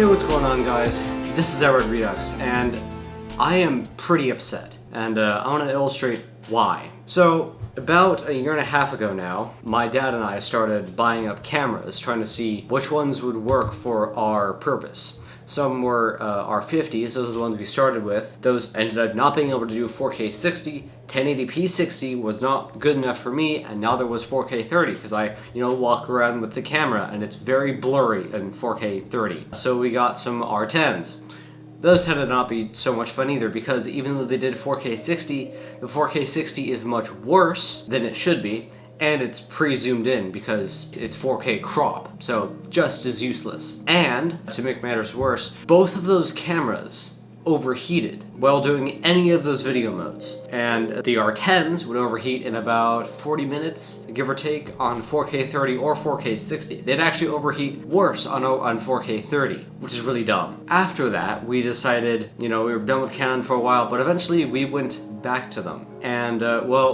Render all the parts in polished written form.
Hey, what's going on, guys? This is Edward Redux, and I am pretty upset, and I want to illustrate why. So, about a year and a half ago now, my dad and I started buying up cameras, trying to see which ones would work for our purpose. Some were R50s, those are the ones we started with. Those ended up not being able to do 4K 60, 1080p 60 was not good enough for me, and now there was 4K 30, because I, walk around with the camera, and it's very blurry in 4K 30. So we got some R10s. Those tended to not be so much fun either, because even though they did 4K 60, the 4K 60 is much worse than it should be, and it's pre-zoomed in because it's 4K crop, so just as useless. And, to make matters worse, both of those cameras overheated while doing any of those video modes. And the R10s would overheat in about 40 minutes, give or take, on 4K 30 or 4K 60. They'd actually overheat worse on 4K 30, which is really dumb. After that, we decided, we were done with Canon for a while, but eventually we went back to them. And,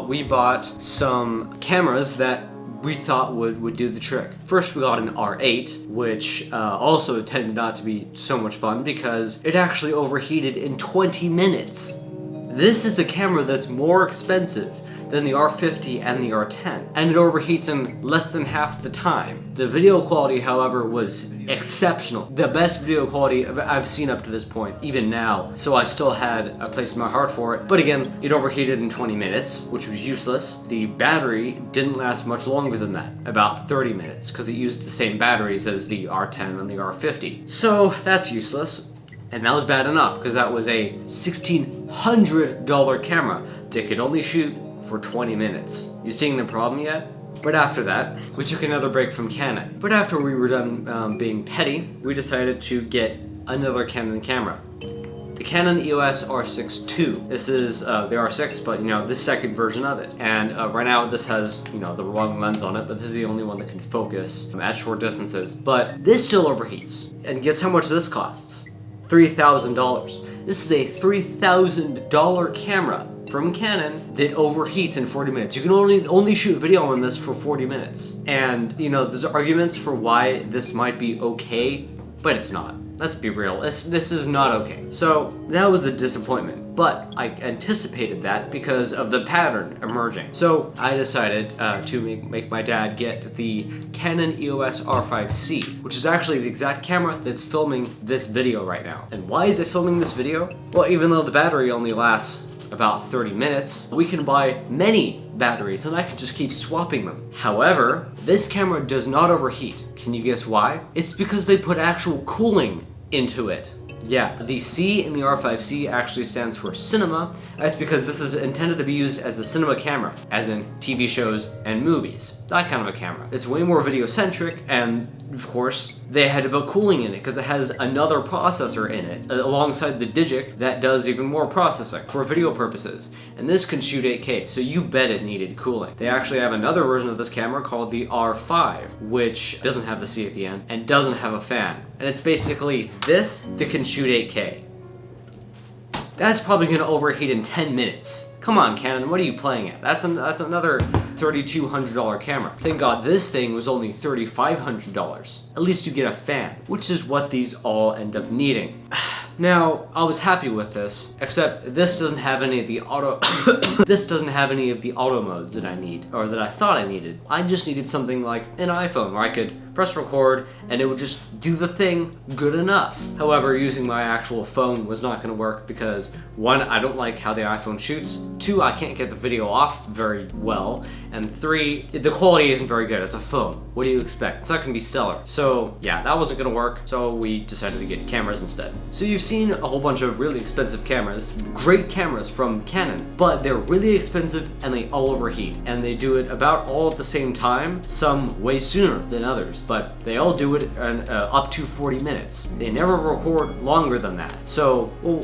we bought some cameras that we thought would do the trick. First, we got an R8, which also tended not to be so much fun because it actually overheated in 20 minutes. This is a camera that's more expensive than the R50 and the R10, and it overheats in less than half the time. The video quality, however, was exceptional. The best video quality I've seen up to this point, even now, so I still had a place in my heart for it. But again, it overheated in 20 minutes, which was useless. The battery didn't last much longer than that, about 30 minutes, because it used the same batteries as the R10 and the R50. So that's useless. And that was bad enough, because that was a $1,600 camera that could only shoot for 20 minutes. You seeing the problem yet? But after that, we took another break from Canon. But after we were done being petty, we decided to get another Canon camera. The Canon EOS R6 II. This is the R6, but the second version of it. And right now this has, the wrong lens on it, but this is the only one that can focus at short distances. But this still overheats. And guess how much this costs? $3,000. This is a $3,000 camera from Canon that overheats in 40 minutes. You can only shoot video on this for 40 minutes. And, there's arguments for why this might be okay, but it's not. Let's be real, this is not okay. So, that was a disappointment, but I anticipated that because of the pattern emerging. So, I decided to make my dad get the Canon EOS R5C, which is actually the exact camera that's filming this video right now. And why is it filming this video? Well, even though the battery only lasts about 30 minutes, we can buy many batteries and I can just keep swapping them. However, this camera does not overheat. Can you guess why? It's because they put actual cooling into it. Yeah, the C in the R5C actually stands for cinema. That's because this is intended to be used as a cinema camera, as in TV shows and movies. That kind of a camera. It's way more video-centric, and of course, they had to put cooling in it because it has another processor in it, alongside the Digic, that does even more processing for video purposes. And this can shoot 8K, so you bet it needed cooling. They actually have another version of this camera called the R5, which doesn't have the C at the end, and doesn't have a fan. And it's basically this that can shoot 8K. That's probably going to overheat in 10 minutes. Come on, Canon, what are you playing at? That's another $3,200 camera. Thank God this thing was only $3,500. At least you get a fan, which is what these all end up needing. Now, I was happy with this, except this doesn't have any of the auto modes that I need, or that I thought I needed. I just needed something like an iPhone where I could press record and it would just do the thing good enough. However, using my actual phone was not going to work because 1, I don't like how the iPhone shoots, 2, I can't get the video off very well, and 3, the quality isn't very good. It's a phone. What do you expect? It's not going to be stellar. So yeah, that wasn't going to work, so we decided to get cameras instead. So you've seen a whole bunch of really expensive cameras, great cameras from Canon, but they're really expensive and they all overheat, and they do it about all at the same time, some way sooner than others, but they all do it in up to 40 minutes. They never record longer than that. So, well,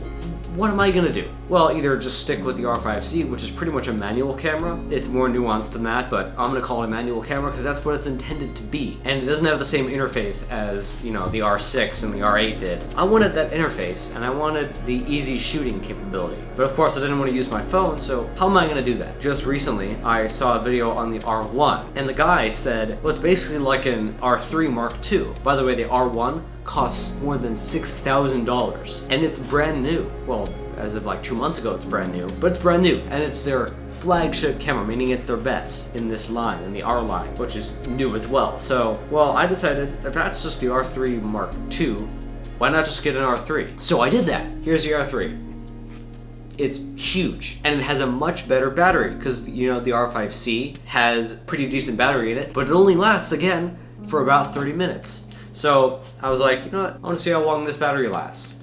what am I gonna do? Well, either just stick with the R5C, which is pretty much a manual camera. It's more nuanced than that, but I'm gonna call it a manual camera because that's what it's intended to be. And it doesn't have the same interface as, the R6 and the R8 did. I wanted that interface, and I wanted the easy shooting capability. But of course, I didn't want to use my phone, so how am I gonna do that? Just recently, I saw a video on the R1, and the guy said, well, it's basically like an R R3 Mark II. By the way, the R1 costs more than $6,000 and it's brand new. Well, as of like 2 months ago, it's brand new, but it's brand new and it's their flagship camera, meaning it's their best in this line, in the R line, which is new as well. So, well, I decided if that's just the R3 Mark II, why not just get an R3? So I did that. Here's the R3. It's huge and it has a much better battery because, you know, the R5C has pretty decent battery in it, but it only lasts again for about 30 minutes. So I was like, you know what, I want to see how long this battery lasts.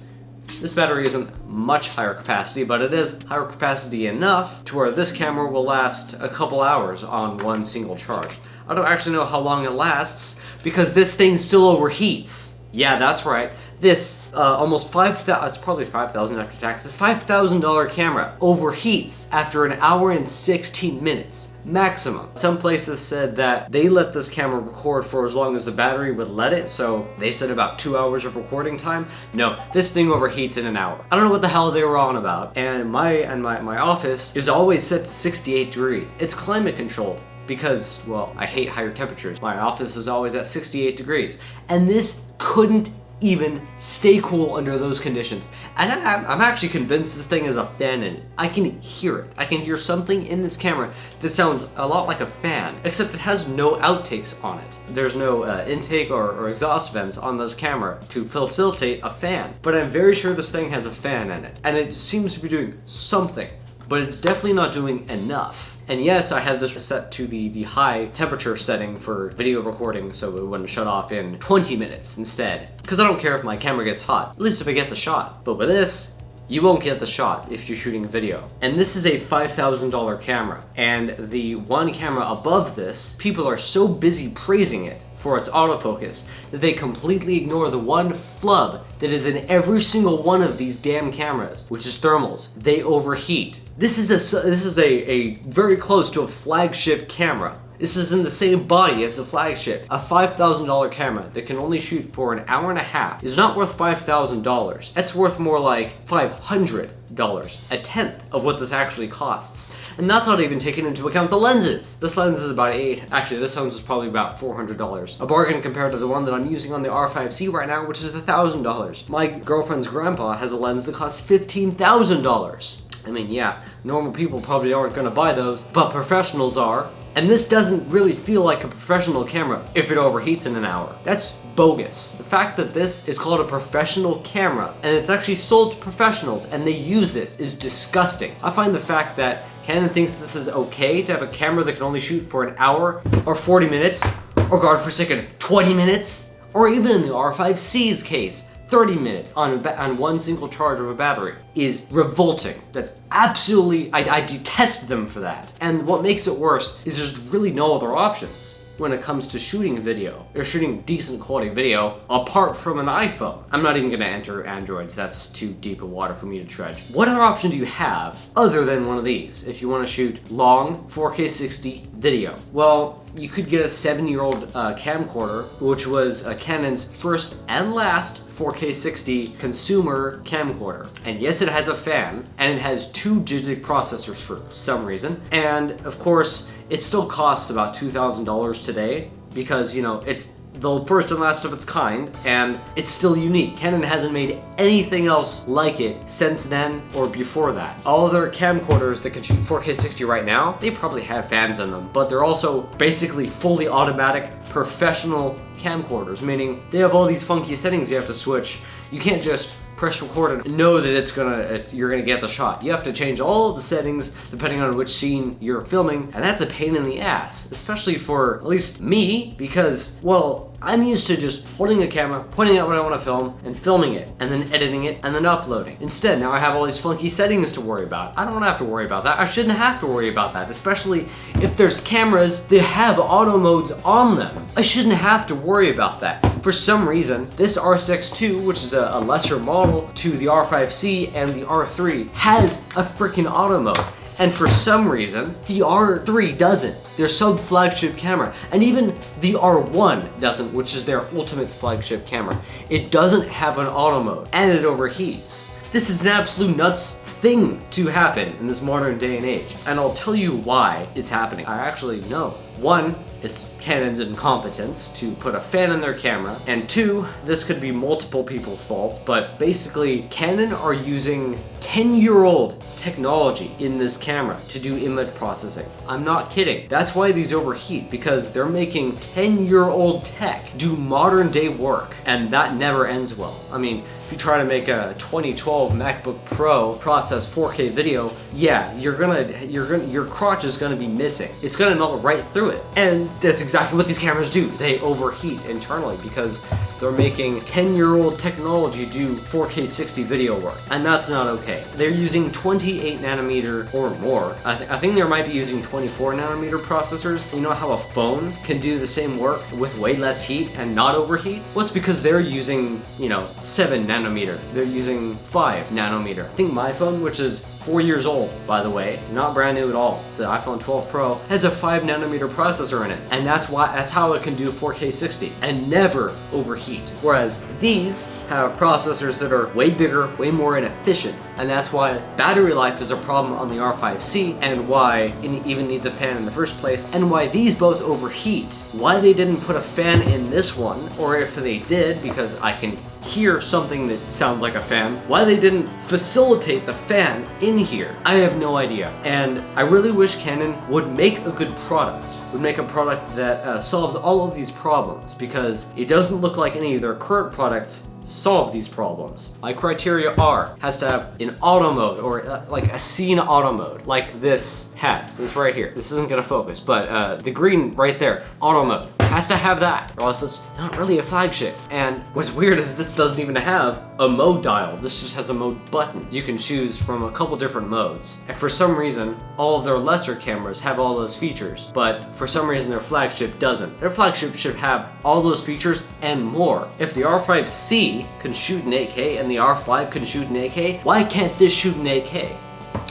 This battery isn't much higher capacity, but it is higher capacity enough to where this camera will last a couple hours on one single charge. I don't actually know how long it lasts because this thing still overheats. Yeah, that's right. This almost $5,000, it's probably $5,000 after tax, this $5,000 camera overheats after an hour and 16 minutes, maximum. Some places said that they let this camera record for as long as the battery would let it, so they said about 2 hours of recording time. No, this thing overheats in an hour. I don't know what the hell they were on about, and my office is always set to 68 degrees. It's climate controlled. Because, well, I hate higher temperatures. My office is always at 68 degrees. And this couldn't even stay cool under those conditions. And I'm actually convinced this thing has a fan in it. I can hear it. I can hear something in this camera that sounds a lot like a fan, except it has no outtakes on it. There's no intake or exhaust vents on this camera to facilitate a fan. But I'm very sure this thing has a fan in it. And it seems to be doing something, but it's definitely not doing enough. And yes, I had this set to the high temperature setting for video recording so it wouldn't shut off in 20 minutes instead. Because I don't care if my camera gets hot, at least if I get the shot. But with this, you won't get the shot if you're shooting video. And this is a $5,000 camera. And the one camera above this, people are so busy praising it for its autofocus that they completely ignore the one flub that is in every single one of these damn cameras, which is thermals. They overheat. This is a very close to a flagship camera. This is in the same body as the flagship. A $5,000 camera that can only shoot for an hour and a half is not worth $5,000. That's worth more like $500, a tenth of what this actually costs. And that's not even taking into account the lenses. This lens is about actually this lens is probably about $400. A bargain compared to the one that I'm using on the R5C right now, which is $1,000. My girlfriend's grandpa has a lens that costs $15,000. I mean, yeah, normal people probably aren't gonna buy those, but professionals are. And this doesn't really feel like a professional camera if it overheats in an hour. That's bogus. The fact that this is called a professional camera and it's actually sold to professionals and they use this is disgusting. I find the fact that Canon thinks this is okay to have a camera that can only shoot for an hour or 40 minutes, or God forsake, 20 minutes, or even in the R5C's case, 30 minutes on one single charge of a battery is revolting. That's absolutely, I detest them for that. And what makes it worse is there's really no other options when it comes to shooting video, or shooting decent quality video, apart from an iPhone. I'm not even gonna enter Androids, that's too deep of water for me to tread. What other option do you have other than one of these if you wanna shoot long 4K 60 video? Well, you could get a 7-year-old camcorder, which was Canon's first and last 4K 60 consumer camcorder. And yes, it has a fan, and it has 2 digital processors for some reason. And of course, it still costs about $2,000 today because, you know, it's the first and last of its kind, and it's still unique. Canon hasn't made anything else like it since then or before that. All other camcorders that can shoot 4K 60 right now, they probably have fans in them, but they're also basically fully automatic professional camcorders, meaning they have all these funky settings you have to switch. You can't just press record and know that you're gonna get the shot. You have to change all of the settings depending on which scene you're filming, and that's a pain in the ass, especially for at least me, because, well, I'm used to just holding a camera, pointing out what I want to film, and filming it, and then editing it, and then uploading. Instead, now I have all these funky settings to worry about. I don't have to worry about that. I shouldn't have to worry about that, especially if there's cameras that have auto modes on them. I shouldn't have to worry about that. For some reason, this R6 II, which is a lesser model to the R5C and the R3, has a freaking auto mode. And for some reason, the R3 doesn't. Their sub-flagship camera. And even the R1 doesn't, which is their ultimate flagship camera. It doesn't have an auto mode, and it overheats. This is an absolute nuts thing to happen in this modern day and age. And I'll tell you why it's happening. I actually know. One, it's Canon's incompetence to put a fan in their camera, and two, this could be multiple people's faults, but basically Canon are using 10-year-old technology in this camera to do image processing. I'm not kidding. That's why these overheat, because they're making 10-year-old tech do modern day work, and that never ends well. I mean, if you try to make a 2012 MacBook Pro process 4K video, yeah, your crotch is gonna be missing. It's gonna melt right through it. And that's exactly what these cameras do. They overheat internally because they're making 10-year-old technology do 4K 60 video work, and that's not okay. They're using 28 nanometer or more. I think they might be using 24 nanometer processors. You know how a phone can do the same work with way less heat and not overheat? Well, it's because they're using, 7 nanometer. They're using 5 nanometer. I think my phone, which is 4 years old, by the way, not brand new at all. It's an iPhone 12 Pro, has a 5 nanometer processor in it, and that's how it can do 4K 60 and never overheat. Whereas these have processors that are way bigger, way more inefficient, and that's why battery life is a problem on the R5C, and why it even needs a fan in the first place, and why these both overheat. Why they didn't put a fan in this one, or if they did, because I can hear something that sounds like a fan, why they didn't facilitate the fan in here, I have no idea. And I really wish Canon would make a good product, would make a product that solves all of these problems, because it doesn't look like any of their current products solve these problems. My criteria are, has to have an auto mode, or like a scene auto mode, like this has, this right here. This isn't gonna focus, but the green right there, auto mode, has to have that, or else it's not really a flagship. And what's weird is this doesn't even have a mode dial. This just has a mode button. You can choose from a couple different modes. And for some reason, all of their lesser cameras have all those features, but for some reason their flagship doesn't. Their flagship should have all those features and more. If the R5C can shoot in 8K and the R5 can shoot in 8K, why can't this shoot in 8K?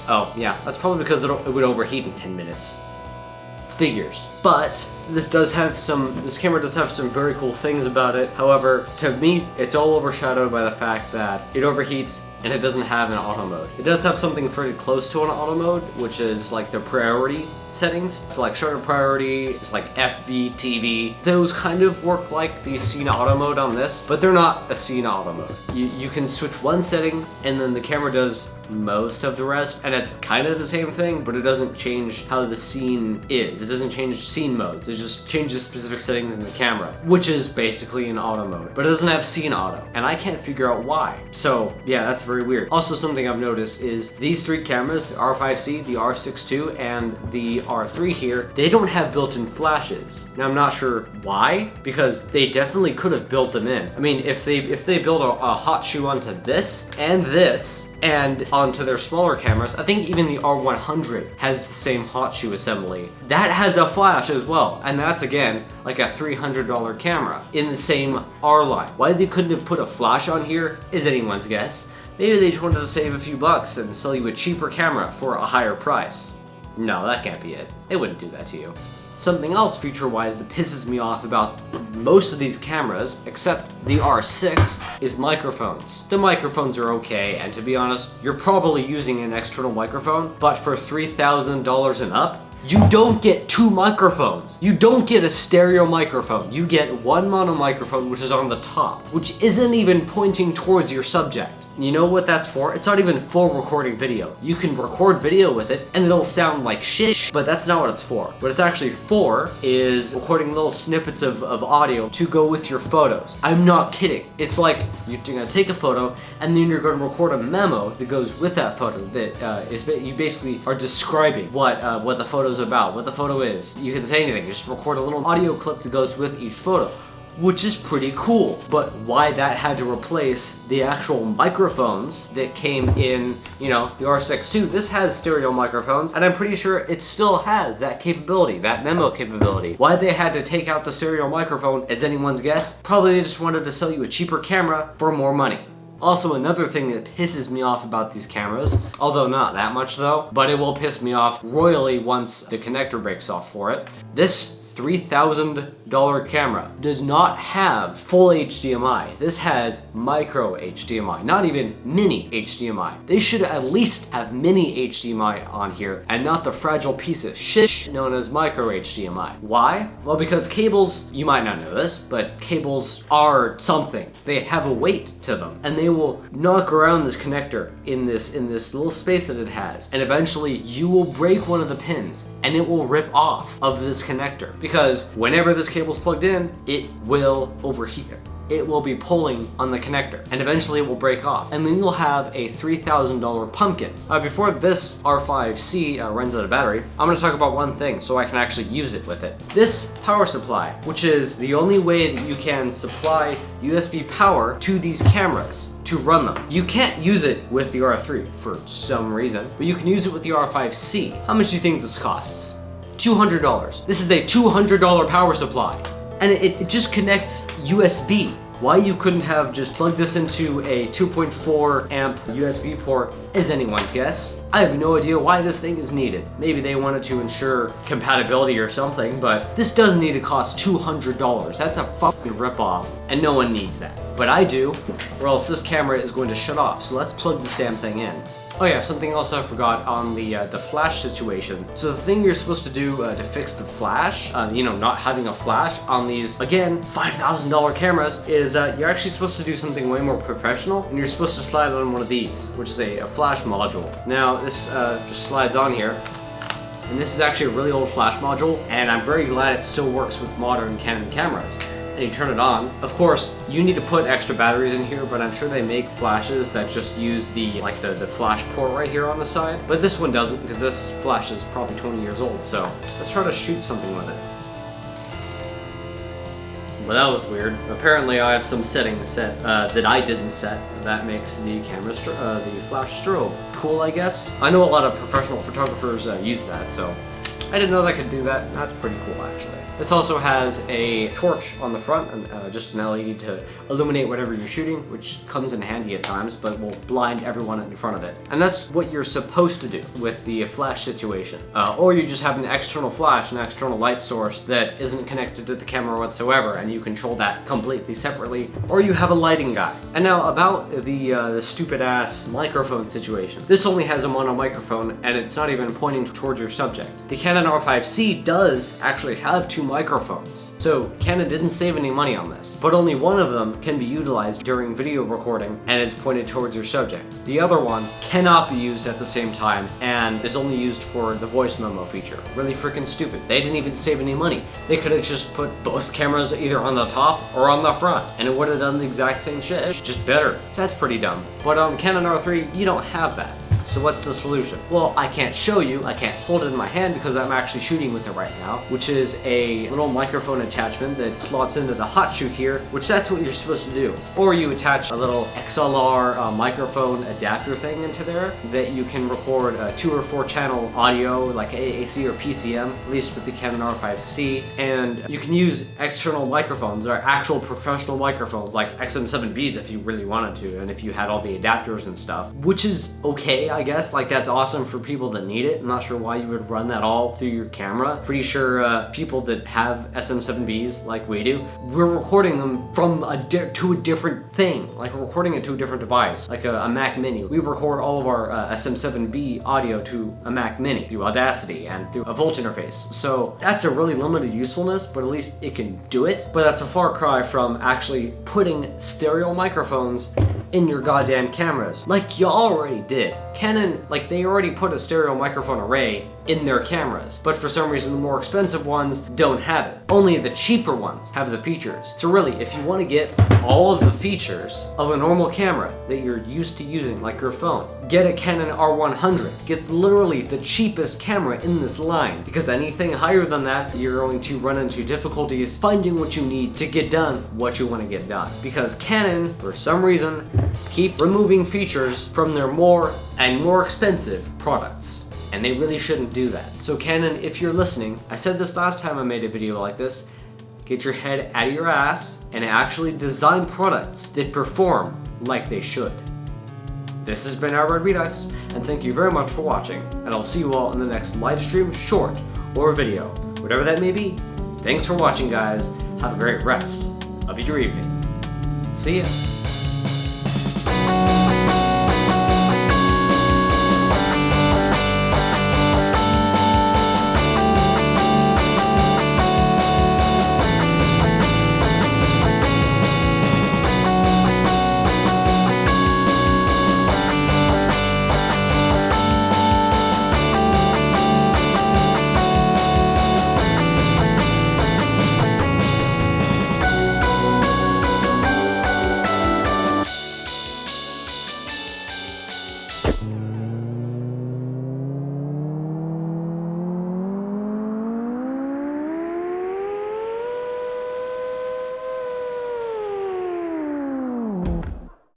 Oh yeah, that's probably because it would overheat in 10 minutes. Figures. But this camera does have some very cool things about it. However, to me, it's all overshadowed by the fact that it overheats and it doesn't have an auto mode. It does have something pretty close to an auto mode, which is like the priority settings. So like shutter priority, it's like FV, TV. Those kind of work like the scene auto mode on this, but they're not a scene auto mode. You can switch one setting and then the camera does most of the rest, and it's kind of the same thing, but it doesn't change how the scene is. It doesn't change scene modes. It just changes specific settings in the camera, which is basically an auto mode, but it doesn't have scene auto, and I can't figure out why. So yeah, that's very weird. Also, something I've noticed is these three cameras, the R5C, the R6 II, and the R3 here, they don't have built-in flashes. Now I'm not sure why, because they definitely could have built them in. I mean, if they build a hot shoe onto this and onto their smaller cameras, I think even the R100 has the same hot shoe assembly. That has a flash as well, and that's again like a $300 camera in the same R line. Why they couldn't have put a flash on here is anyone's guess. Maybe they just wanted to save a few bucks and sell you a cheaper camera for a higher price. No, that can't be it. They wouldn't do that to you. Something else feature-wise that pisses me off about most of these cameras, except the R6, is microphones. The microphones are okay, and to be honest, you're probably using an external microphone, but for $3,000 and up, you don't get two microphones. You don't get a stereo microphone. You get one mono microphone, which is on the top, which isn't even pointing towards your subject. You know what that's for? It's not even for recording video. You can record video with it and it'll sound like shit, but that's not what it's for. What it's actually for is recording little snippets of audio to go with your photos. I'm not kidding. It's like you're gonna take a photo and then you're gonna record a memo that goes with that photo that you basically are describing what the photo's about, what the photo is. You can say anything, just record a little audio clip that goes with each photo, which is pretty cool. But why that had to replace the actual microphones that came in, the R6 II, this has stereo microphones, and I'm pretty sure it still has that capability, that memo capability. Why they had to take out the stereo microphone is anyone's guess. Probably they just wanted to sell you a cheaper camera for more money. Also, another thing that pisses me off about these cameras, although not that much though, but it will piss me off royally once the connector breaks off for it. This $3,000 camera does not have full HDMI. This has micro HDMI, not even mini HDMI. They should at least have mini HDMI on here and not the fragile piece of shit known as micro HDMI. Why? Well, because cables, you might not know this, but cables are something. They have a weight to them, and they will knock around this connector in this little space that it has, and eventually you will break one of the pins and it will rip off of this connector, because whenever this cable's plugged in, it will overheat. It will be pulling on the connector, and eventually it will break off, and then you'll have a $3,000 pumpkin. Before this R5C runs out of battery, I'm going to talk about one thing so I can actually use it with it. This power supply, which is the only way that you can supply USB power to these cameras to run them. You can't use it with the R3 for some reason, but you can use it with the R5C. How much do you think this costs? $200. This is a $200 power supply, and it just connects USB. Why you couldn't have just plugged this into a 2.4 amp USB port is anyone's guess. I have no idea why this thing is needed. Maybe they wanted to ensure compatibility or something, but this doesn't need to cost $200. That's a fucking ripoff, and no one needs that. But I do, or else this camera is going to shut off. So let's plug this damn thing in. Oh yeah, something else I forgot on the flash situation. So the thing you're supposed to do to fix the flash, not having a flash on these, again, $5,000 cameras, is you're actually supposed to do something way more professional, and you're supposed to slide on one of these, which is a flash module. Now, this just slides on here, and this is actually a really old flash module, and I'm very glad it still works with modern Canon cameras. And you turn it on. Of course, you need to put extra batteries in here, but I'm sure they make flashes that just use the flash port right here on the side. But this one doesn't, because this flash is probably 20 years old, so let's try to shoot something with it. Well, that was weird. Apparently I have some settings set that I didn't set that makes the camera the flash strobe. Cool, I guess. I know a lot of professional photographers use that, so I didn't know they could do that. That's pretty cool, actually. This also has a torch on the front, and just an LED to illuminate whatever you're shooting, which comes in handy at times, but will blind everyone in front of it. And that's what you're supposed to do with the flash situation. Or you just have an external flash, an external light source that isn't connected to the camera whatsoever, and you control that completely separately, or you have a lighting guy. And now about the stupid ass microphone situation. This only has a mono microphone, and it's not even pointing towards your subject. The Canon R5C does actually have two microphones. So Canon didn't save any money on this, but only one of them can be utilized during video recording and is pointed towards your subject. The other one cannot be used at the same time and is only used for the voice memo feature. Really freaking stupid. They didn't even save any money. They could have just put both cameras either on the top or on the front, and it would have done the exact same shit, just better. So that's pretty dumb. But on Canon R3, you don't have that. So what's the solution? Well, I can't show you, I can't hold it in my hand because I'm actually shooting with it right now, which is a little microphone attachment that slots into the hot shoe here, which that's what you're supposed to do. Or you attach a little XLR microphone adapter thing into there that you can record 2 or 4 channel audio like AAC or PCM, at least with the Canon R5C, and you can use external microphones or actual professional microphones like XM7Bs if you really wanted to, and if you had all the adapters and stuff, which is okay, I guess. Like, that's awesome for people that need it. I'm not sure why you would run that all through your camera. Pretty sure people that have SM7Bs like we do, we're recording them from to a different thing. Like, we're recording it to a different device, like a Mac Mini. We record all of our SM7B audio to a Mac Mini through Audacity and through a Volt interface. So that's a really limited usefulness, but at least it can do it. But that's a far cry from actually putting stereo microphones in your goddamn cameras, like you already did. Canon, like, they already put a stereo microphone array in their cameras, but for some reason the more expensive ones don't have it. Only the cheaper ones have the features. So really, if you want to get all of the features of a normal camera that you're used to using, like your phone, get a Canon R100. Get literally the cheapest camera in this line, because anything higher than that, you're going to run into difficulties finding what you need to get done what you want to get done. Because Canon, for some reason, keep removing features from their more and more expensive products. And they really shouldn't do that. So Canon, if you're listening, I said this last time I made a video like this, get your head out of your ass and actually design products that perform like they should. This has been our Red Redux, and thank you very much for watching, and I'll see you all in the next live stream, short, or video, whatever that may be. Thanks for watching, guys. Have a great rest of your evening. See ya.